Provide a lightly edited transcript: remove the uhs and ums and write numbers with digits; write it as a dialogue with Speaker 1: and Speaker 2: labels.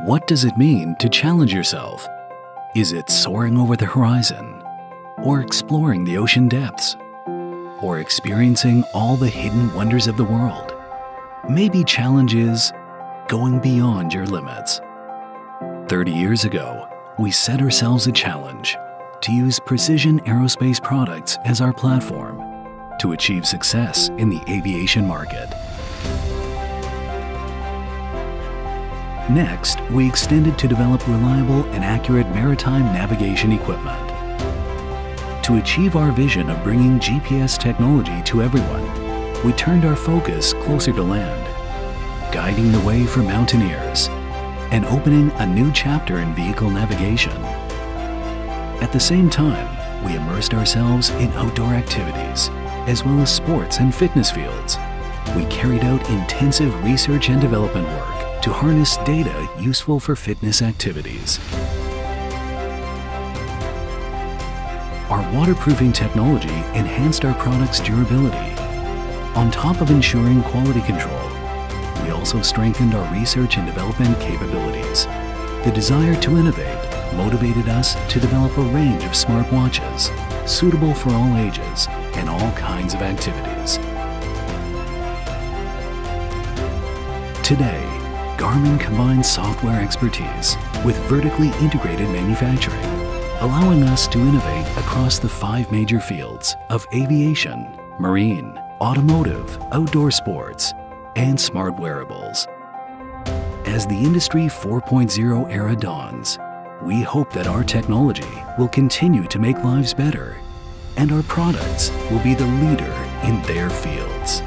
Speaker 1: What does it mean to challenge yourself? Is it soaring over the horizon? Or exploring the ocean depths? Or experiencing all the hidden wonders of the world? Maybe challenge is going beyond your limits. 30 years ago, we set ourselves a challenge to use precision aerospace products as our platform to achieve success in the aviation market. Next, we extended to develop reliable and accurate maritime navigation equipment. To achieve our vision of bringing GPS technology to everyone, we turned our focus closer to land, guiding the way for mountaineers and opening a new chapter in vehicle navigation. At the same time, we immersed ourselves in outdoor activities, as well as sports and fitness fields. We carried out intensive research and development work to harness data useful for fitness activities. Our waterproofing technology enhanced our product's durability. On top of ensuring quality control, we also strengthened our research and development capabilities. The desire to innovate motivated us to develop a range of smartwatches suitable for all ages and all kinds of activities. Today, Garmin combines software expertise with vertically integrated manufacturing, allowing us to innovate across the 5 major fields of aviation, marine, automotive, outdoor sports, and smart wearables. As the Industry 4.0 era dawns, we hope that our technology will continue to make lives better, and our products will be the leader in their fields.